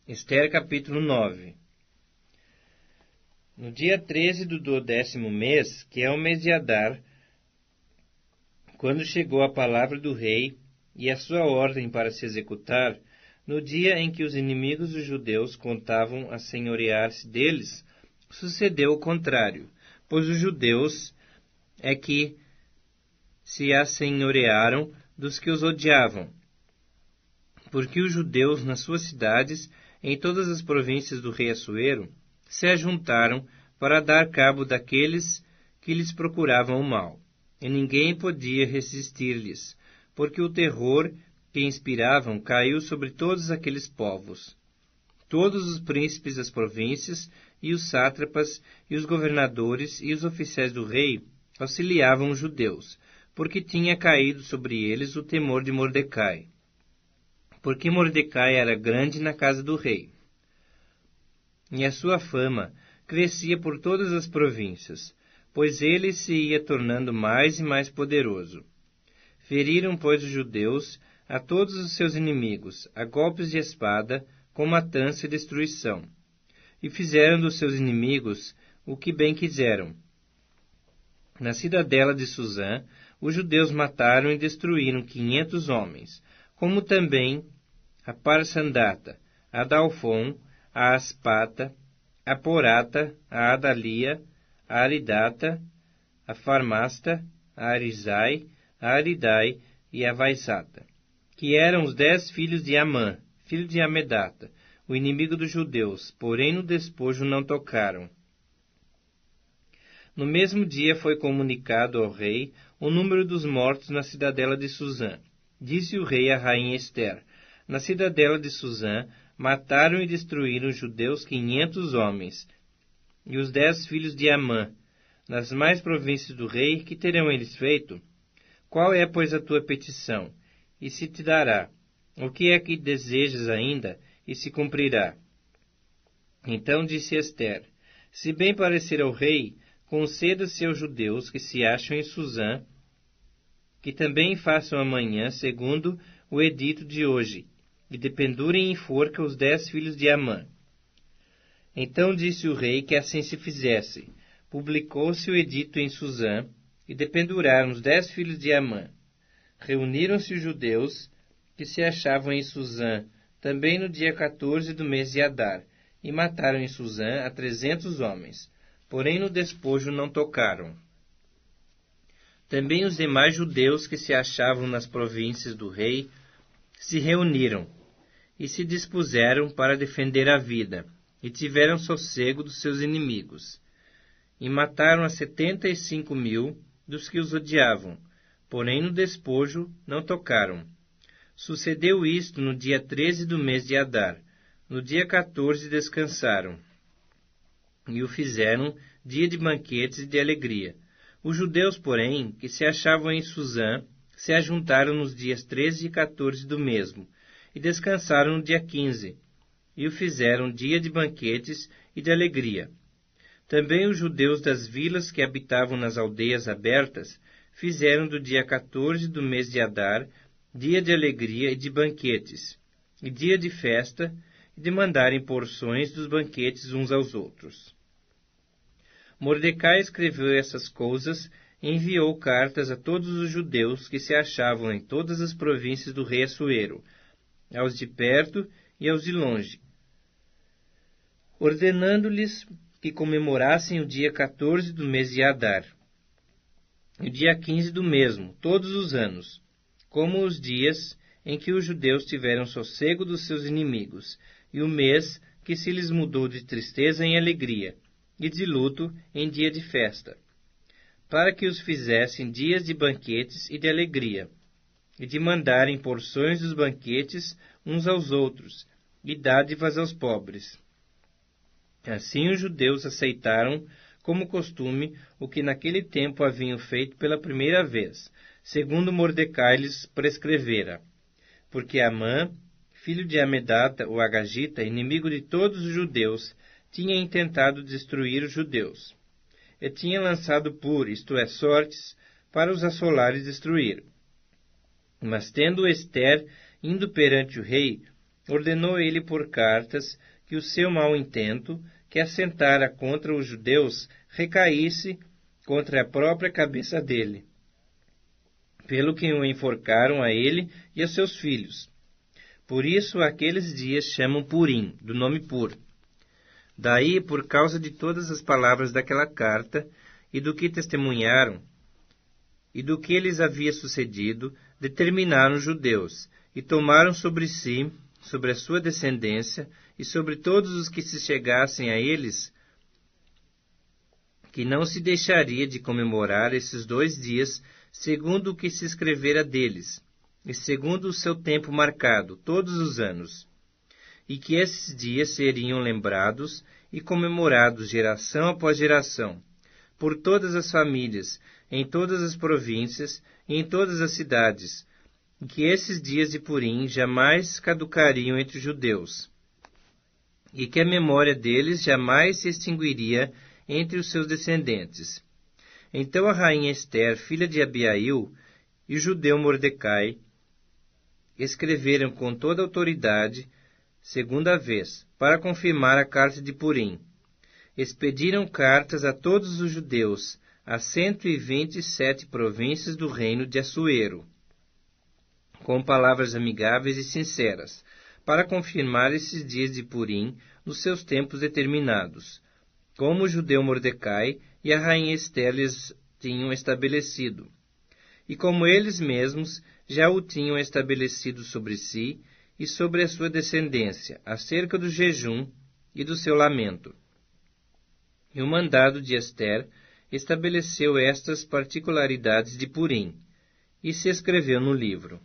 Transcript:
Ester capítulo 9. No dia 13 do 12º mês, que é o mês de Adar, quando chegou a palavra do rei e a sua ordem para se executar, no dia em que os inimigos dos judeus contavam assenhorear-se deles, sucedeu o contrário, pois os judeus é que se assenhorearam dos que os odiavam, porque os judeus nas suas cidades, em todas as províncias do rei Assuero, se ajuntaram para dar cabo daqueles que lhes procuravam o mal, e ninguém podia resistir-lhes, porque o terror que inspiravam caiu sobre todos aqueles povos. Todos os príncipes das províncias, e os sátrapas, e os governadores, e os oficiais do rei auxiliavam os judeus, porque tinha caído sobre eles o temor de Mordecai, porque Mordecai era grande na casa do rei. E a sua fama crescia por todas as províncias, pois ele se ia tornando mais e mais poderoso. Feriram, pois, os judeus a todos os seus inimigos, a golpes de espada, com matança e destruição. E fizeram dos seus inimigos o que bem quiseram. Na cidadela de Suzã, os judeus mataram e destruíram 500 homens, como também a Parsandata, a Dalfon, a Aspata, a Porata, a Adalia, a Aridata, a Farmasta, a Arizai, a Aridai e a Vaisata, que eram os 10 filhos de Amã, filho de Amedata, o inimigo dos judeus, porém no despojo não tocaram. No mesmo dia foi comunicado ao rei o número dos mortos na cidadela de Suzã. Disse o rei à rainha Ester: na cidadela de Suzã mataram e destruíram os judeus 500 homens, e os 10 filhos de Amã. Nas mais províncias do rei, que terão eles feito? Qual é, pois, a tua petição? E se te dará. O que é que desejas ainda? E se cumprirá. Então disse Ester: se bem parecer ao rei, conceda-se aos judeus que se acham em Suzã, que também façam amanhã, segundo o edito de hoje, e dependurem em forca os 10 filhos de Amã. Então disse o rei que assim se fizesse. Publicou-se o edito em Suzã, e dependuraram os 10 filhos de Amã. Reuniram-se os judeus que se achavam em Suzã, também no dia 14 do mês de Adar, e mataram em Suzã a 300 homens, porém no despojo não tocaram. Também os demais judeus que se achavam nas províncias do rei se reuniram, e se dispuseram para defender a vida, e tiveram sossego dos seus inimigos. E mataram a 75.000 dos que os odiavam, porém no despojo não tocaram. Sucedeu isto no dia 13 do mês de Adar. No dia 14 descansaram, e o fizeram dia de banquetes e de alegria. Os judeus, porém, que se achavam em Suzã, se ajuntaram nos dias 13 e 14 do mesmo, e descansaram no dia 15, e o fizeram dia de banquetes e de alegria. Também os judeus das vilas que habitavam nas aldeias abertas fizeram do dia 14 do mês de Adar dia de alegria e de banquetes, e dia de festa, e de mandarem porções dos banquetes uns aos outros. Mordecai escreveu essas coisas e enviou cartas a todos os judeus que se achavam em todas as províncias do rei Assuero, aos de perto e aos de longe, ordenando-lhes que comemorassem o dia 14 do mês de Adar, e o dia 15 do mesmo, todos os anos, como os dias em que os judeus tiveram sossego dos seus inimigos, e o mês que se lhes mudou de tristeza em alegria, e de luto em dia de festa, para que os fizessem dias de banquetes e de alegria, e de mandarem porções dos banquetes uns aos outros, e dádivas aos pobres. Assim os judeus aceitaram como costume o que naquele tempo haviam feito pela primeira vez, segundo Mordecai lhes prescrevera, porque Amã, filho de Amedata, o Agagita, inimigo de todos os judeus, tinha intentado destruir os judeus, e tinha lançado isto é, sortes, para os assolar e destruir. Mas tendo Ester indo perante o rei, ordenou ele por cartas que o seu mau intento, que assentara contra os judeus, recaísse contra a própria cabeça dele, pelo que o enforcaram a ele e a seus filhos. Por isso aqueles dias chamam Purim, do nome Pur. Daí, por causa de todas as palavras daquela carta, e do que testemunharam, e do que lhes havia sucedido, determinaram os judeus, e tomaram sobre si, sobre a sua descendência, e sobre todos os que se chegassem a eles, que não se deixaria de comemorar esses 2 dias, segundo o que se escrevera deles, e segundo o seu tempo marcado, todos os anos, e que esses dias seriam lembrados e comemorados geração após geração, por todas as famílias, em todas as províncias e em todas as cidades, e que esses dias de Purim jamais caducariam entre os judeus, e que a memória deles jamais se extinguiria entre os seus descendentes. Então a rainha Ester, filha de Abiail, e o judeu Mordecai escreveram com toda a autoridade, segunda vez, para confirmar a carta de Purim. Expediram cartas a todos os judeus, a 127 províncias do reino de Assuero, com palavras amigáveis e sinceras, para confirmar esses dias de Purim nos seus tempos determinados, como o judeu Mordecai e a rainha Ester lhes tinham estabelecido, e como eles mesmos já o tinham estabelecido sobre si e sobre a sua descendência, acerca do jejum e do seu lamento. E o mandado de Ester estabeleceu estas particularidades de Purim, e se escreveu no livro.